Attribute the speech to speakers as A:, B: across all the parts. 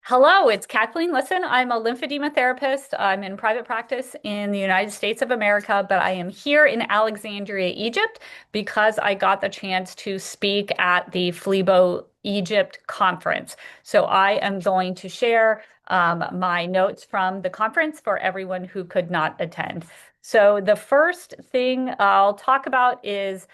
A: Hello, it's Kathleen Lisson. I'm a lymphedema therapist. I'm in private practice in the United States of America, but I am here in Alexandria, Egypt, because I got the chance to speak at the PhleboEgypt conference. So I am going to share my notes from the conference for everyone who could not attend. So the first thing I'll talk about is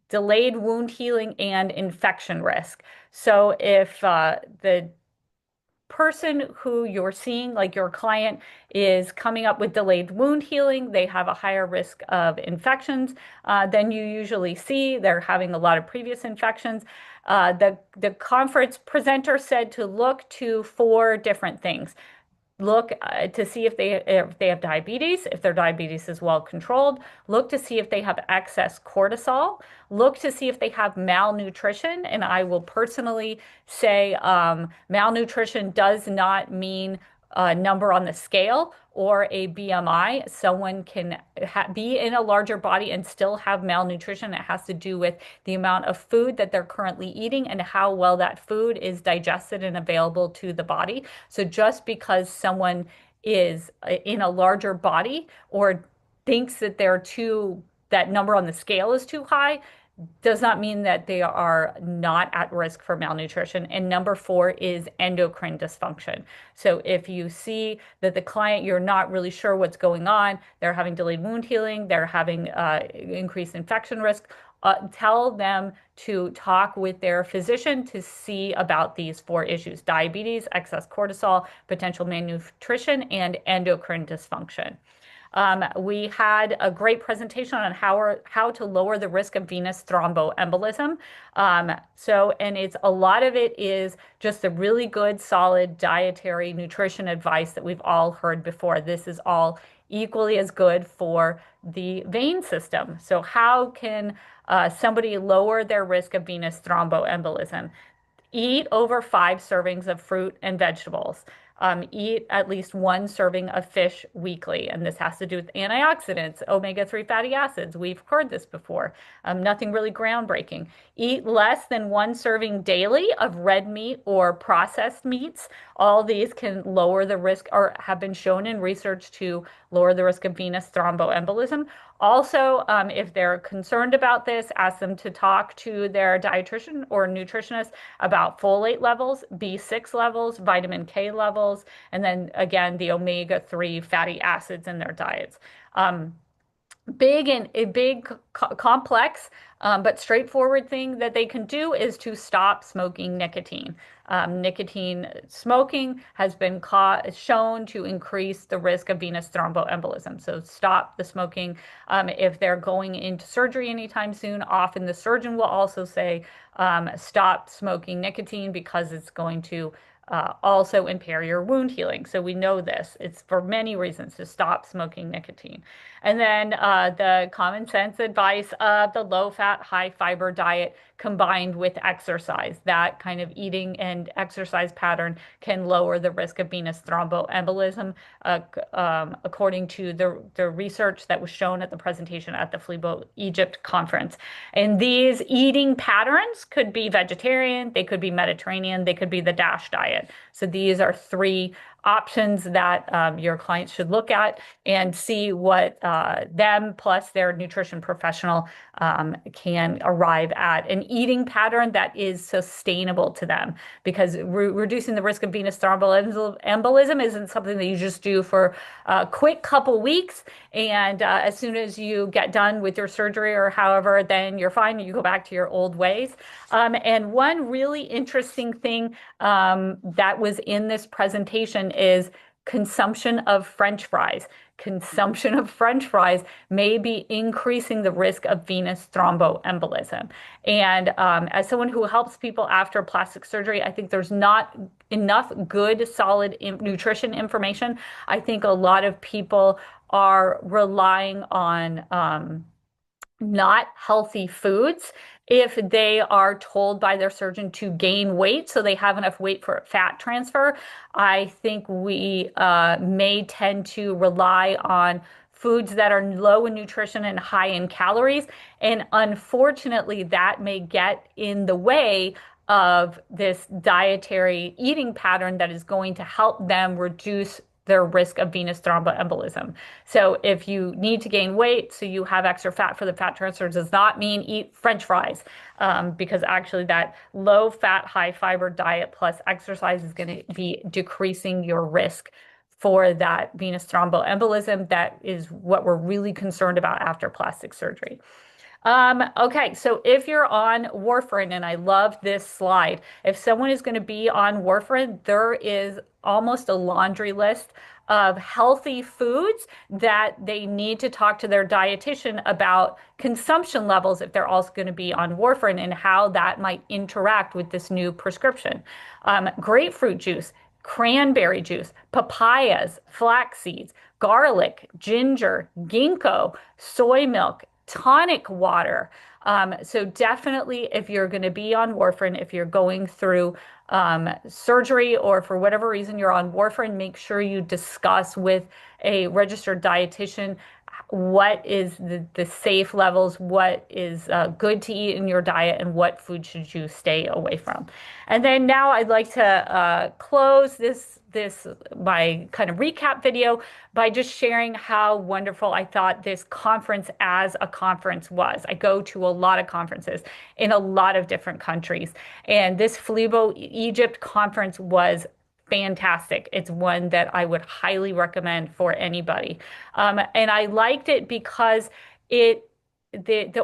A: delayed wound healing and infection risk. So if the person who you're seeing, like your client, is coming up with delayed wound healing, they have a higher risk of infections than you usually see. They're having a lot of previous infections. The conference presenter said to look to four different things. Look to see if they have diabetes, if their diabetes is well controlled. Look to see if they have excess cortisol. Look to see if they have malnutrition. And I will personally say malnutrition does not mean a number on the scale or a BMI. Someone can be in a larger body and still have malnutrition. It has to do with the amount of food that they're currently eating and how well that food is digested and available to the body. So just because someone is in a larger body or thinks that that number on the scale is too high does not mean that they are not at risk for malnutrition. And number four is endocrine dysfunction. So if you see that the client, you're not really sure what's going on, they're having delayed wound healing, they're having increased infection risk, tell them to talk with their physician to see about these four issues: diabetes, excess cortisol, potential malnutrition, and endocrine dysfunction. We had a great presentation on how to lower the risk of venous thromboembolism. And a lot of it is just the really good, solid dietary nutrition advice that we've all heard before. This is all equally as good for the vein system. So how can somebody lower their risk of venous thromboembolism? Eat over 5 servings of fruit and vegetables. Eat at least 1 serving of fish weekly. And this has to do with antioxidants, omega-3 fatty acids. We've heard this before. Nothing really groundbreaking. Eat less than 1 serving daily of red meat or processed meats. All these can lower the risk or have been shown in research to lower the risk of venous thromboembolism. Also, if they're concerned about this, ask them to talk to their dietitian or nutritionist about folate levels, B6 levels, vitamin K levels, and then again, the omega-3 fatty acids in their diets. Big, complex, but straightforward thing that they can do is to stop smoking nicotine. Nicotine smoking has been shown to increase the risk of venous thromboembolism. So stop the smoking. If they're going into surgery anytime soon, often the surgeon will also say, stop smoking nicotine because it's going to also impair your wound healing. So we know this. It's for many reasons to stop smoking nicotine. And then the common sense advice of the low fat, high fiber diet combined with exercise. That kind of eating and exercise pattern can lower the risk of venous thromboembolism, according to the research that was shown at the presentation at the PhleboEgypt conference. And these eating patterns could be vegetarian, they could be Mediterranean, they could be the DASH diet. So these are 3 options that your clients should look at and see what them plus their nutrition professional can arrive at an eating pattern that is sustainable to them, because reducing the risk of venous thromboembolism isn't something that you just do for a quick couple weeks and as soon as you get done with your surgery or however, then you're fine and you go back to your old ways. And one really interesting thing that was in this presentation is consumption of French fries. Consumption of French fries may be increasing the risk of venous thromboembolism. And as someone who helps people after plastic surgery, I think there's not enough good, solid nutrition information. I think a lot of people are relying on not healthy foods if they are told by their surgeon to gain weight so they have enough weight for fat transfer. I think we may tend to rely on foods that are low in nutrition and high in calories. And unfortunately, that may get in the way of this dietary eating pattern that is going to help them reduce their risk of venous thromboembolism. So if you need to gain weight, so you have extra fat for the fat transfer, does not mean eat French fries, because actually that low fat, high fiber diet plus exercise is going to be decreasing your risk for that venous thromboembolism. That is what we're really concerned about after plastic surgery. Okay, so if you're on warfarin, and I love this slide, if someone is going to be on warfarin, there is almost a laundry list of healthy foods that they need to talk to their dietitian about consumption levels if they're also going to be on warfarin and how that might interact with this new prescription. Grapefruit juice, cranberry juice, papayas, flax seeds, garlic, ginger, ginkgo, soy milk, tonic water. So definitely, if you're going to be on warfarin, if you're going through surgery or for whatever reason you're on warfarin, make sure you discuss with a registered dietitian what is the safe levels, what is good to eat in your diet, and what food should you stay away from. And then now I'd like to close this my kind of recap video by just sharing how wonderful I thought this conference as a conference was. I go to a lot of conferences in a lot of different countries, and this PhleboEgypt conference was fantastic. It's one that I would highly recommend for anybody. And I liked it because the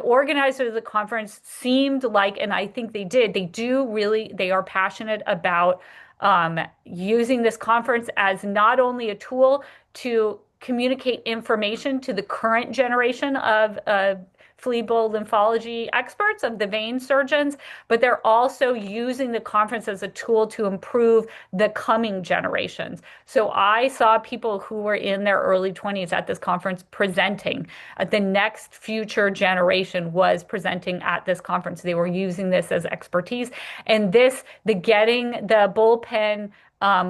A: organizers of the conference seemed like, and I think they are passionate about using this conference as not only a tool to communicate information to the current generation of phlebo-lymphology experts, of the vein surgeons, but they're also using the conference as a tool to improve the coming generations. So I saw people who were in their early 20s at this conference presenting. The next future generation was presenting at this conference. They were using this as expertise. And the getting the bullpen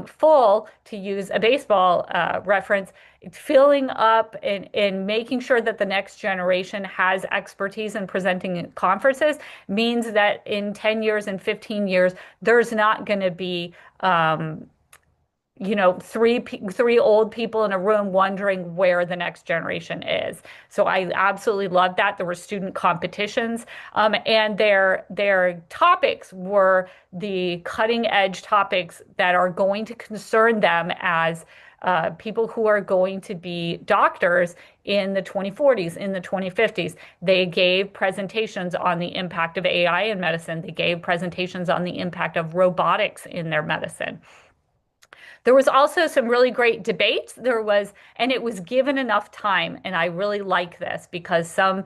A: full, to use a baseball reference, filling up and making sure that the next generation has expertise in presenting at conferences means that in 10 years and 15 years, there's not going to be three old people in a room wondering where the next generation is. So I absolutely loved that. There were student competitions, and their topics were the cutting edge topics that are going to concern them as people who are going to be doctors in the 2040s, in the 2050s. They gave presentations on the impact of AI in medicine. They gave presentations on the impact of robotics in their medicine. There was also some really great debates. And it was given enough time. And I really like this because some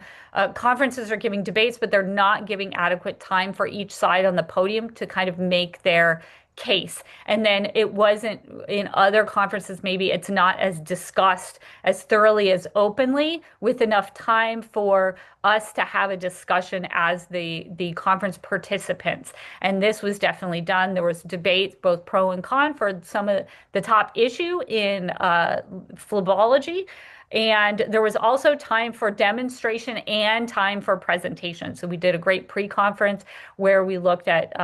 A: conferences are giving debates, but they're not giving adequate time for each side on the podium to kind of make their case. And then it wasn't in other conferences, maybe it's not as discussed as thoroughly as openly with enough time for us to have a discussion as the conference participants. And this was definitely done. There was debates, both pro and con, for some of the top issue in phlebology. And there was also time for demonstration and time for presentation. So we did a great pre-conference where we looked at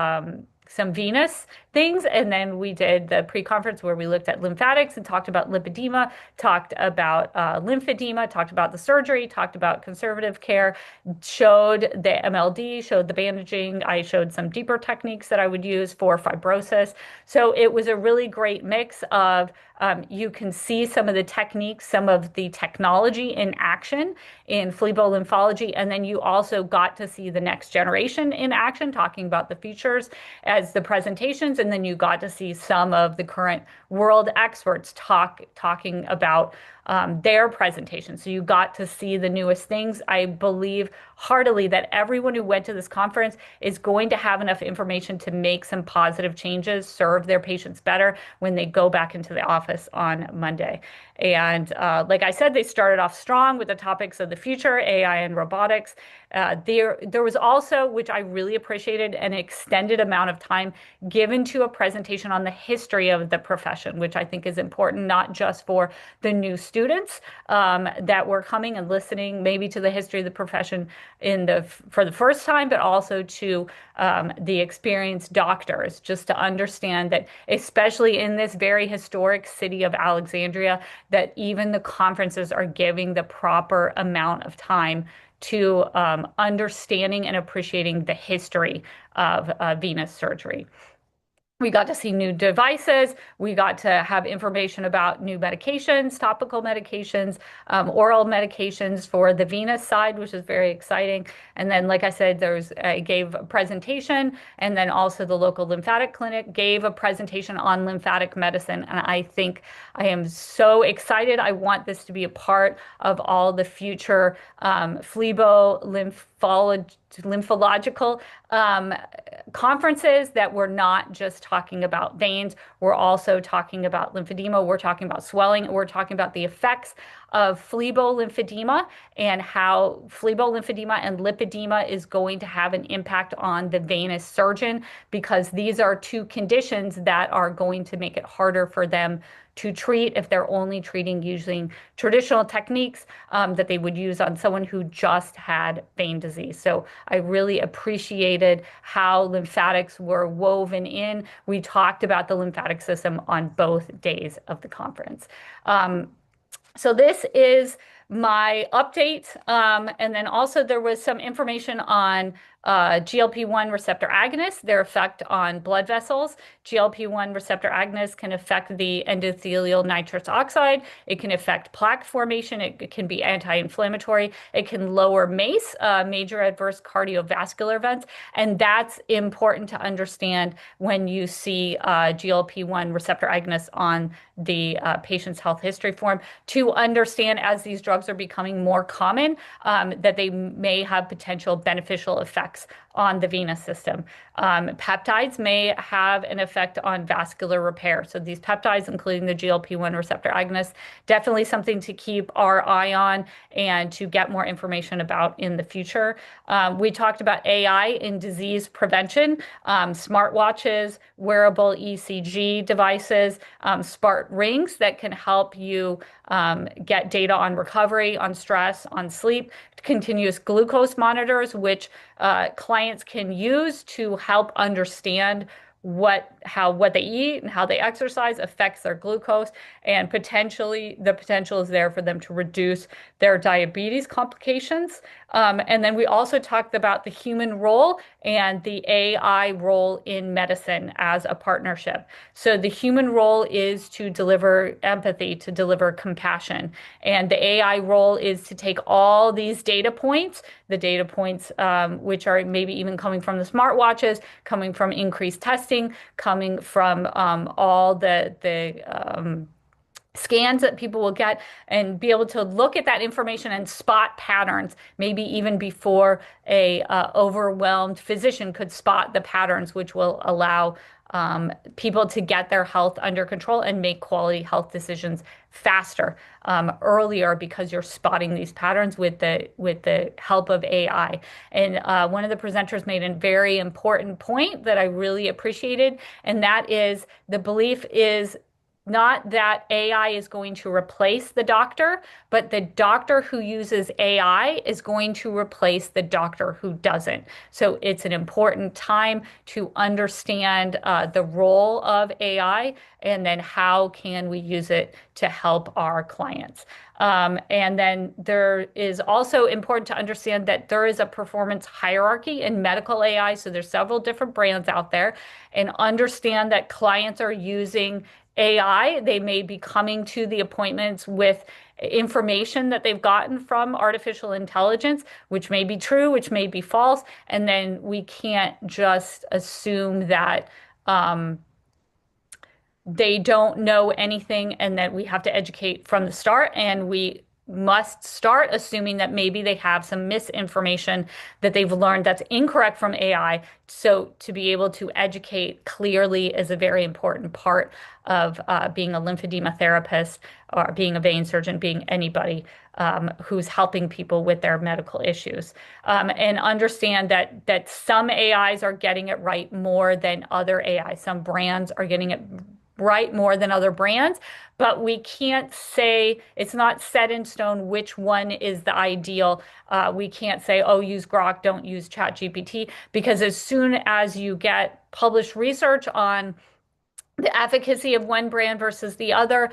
A: some venous things, and then we did the pre-conference where we looked at lymphatics and talked about lipedema, talked about lymphedema, talked about the surgery, talked about conservative care, showed the MLD, showed the bandaging. I showed some deeper techniques that I would use for fibrosis. So it was a really great mix of you can see some of the techniques, some of the technology in action in phlebo-lymphology, and then you also got to see the next generation in action, talking about the features as the presentations, and then you got to see some of the current world experts talking about their presentation. So you got to see the newest things. I believe heartily that everyone who went to this conference is going to have enough information to make some positive changes, serve their patients better when they go back into the office on Monday. And like I said, they started off strong with the topics of the future, AI and robotics. There was also, which I really appreciated, an extended amount of time given to a presentation on the history of the profession, which I think is important, not just for the new students that were coming and listening maybe to the history of the profession for the first time, but also to the experienced doctors, just to understand that, especially in this very historic city of Alexandria, that even the conferences are giving the proper amount of time to understanding and appreciating the history of venous surgery. We got to see new devices. We got to have information about new medications, topical medications, oral medications for the venous side, which is very exciting. And then, like I said, I gave a presentation, and then also the local lymphatic clinic gave a presentation on lymphatic medicine. And I think I am so excited. I want this to be a part of all the future lymphological conferences, that we're not just talking about veins. We're also talking about lymphedema. We're talking about swelling. We're talking about the effects of phleboembolism and how phleboembolism and lipedema is going to have an impact on the venous surgeon, because these are two conditions that are going to make it harder for them to treat if they're only treating using traditional techniques that they would use on someone who just had vein disease. So I really appreciated how lymphatics were woven in. We talked about the lymphatic system on both days of the conference. So this is my update. And then also there was some information on GLP-1 receptor agonists, their effect on blood vessels. GLP-1 receptor agonists can affect the endothelial nitrous oxide. It can affect plaque formation. It can be anti-inflammatory. It can lower MACE, major adverse cardiovascular events. And that's important to understand when you see GLP-1 receptor agonists on the patient's health history form, to understand, as these drugs are becoming more common, that they may have potential beneficial effects on the venous system. Peptides may have an effect on vascular repair. So these peptides, including the GLP-1 receptor agonists, definitely something to keep our eye on and to get more information about in the future. We talked about AI in disease prevention, smartwatches, wearable ECG devices, smart rings that can help you get data on recovery, on stress, on sleep, continuous glucose monitors, which clients can use to help understand what they eat and how they exercise affects their glucose, and potentially the potential is there for them to reduce their diabetes complications. And then we also talked about the human role and the AI role in medicine as a partnership. So the human role is to deliver empathy, to deliver compassion, and the AI role is to take all these data points, the data points which are maybe even coming from the smartwatches, coming from increased testing, coming from all the scans that people will get, and be able to look at that information and spot patterns, maybe even before a overwhelmed physician could spot the patterns, which will allow people to get their health under control and make quality health decisions faster, earlier, because you're spotting these patterns with the help of AI. And one of the presenters made a very important point that I really appreciated, and that is the belief is not that AI is going to replace the doctor, but the doctor who uses AI is going to replace the doctor who doesn't. So it's an important time to understand the role of AI, and then how can we use it to help our clients. And then there is also important to understand that there is a performance hierarchy in medical AI. So there's several different brands out there, and understand that clients are using AI. They may be coming to the appointments with information that they've gotten from artificial intelligence, which may be true, which may be false. And then we can't just assume that they don't know anything, and that we have to educate from the start. And we must start assuming that maybe they have some misinformation that they've learned that's incorrect from AI. So to be able to educate clearly is a very important part of being a lymphedema therapist or being a vein surgeon, being anybody who's helping people with their medical issues. And understand that some AIs are getting it right more than other AIs. Some brands are getting it right more than other brands, but we can't say it's not set in stone which one is the ideal. We can't say, oh, use Grok, don't use ChatGPT, because as soon as you get published research on the efficacy of one brand versus the other,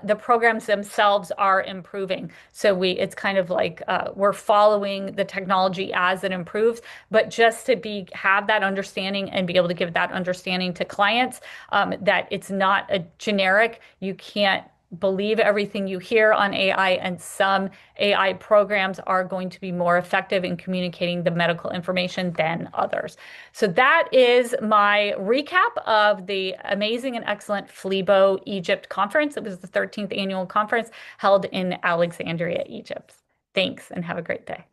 A: the programs themselves are improving. So it's kind of like we're following the technology as it improves, but just to have that understanding and be able to give that understanding to clients, that it's not a generic, you can't believe everything you hear on AI, and some AI programs are going to be more effective in communicating the medical information than others. So that is my recap of the amazing and excellent PhleboEgypt conference. It was the 13th annual conference held in Alexandria, Egypt. Thanks and have a great day.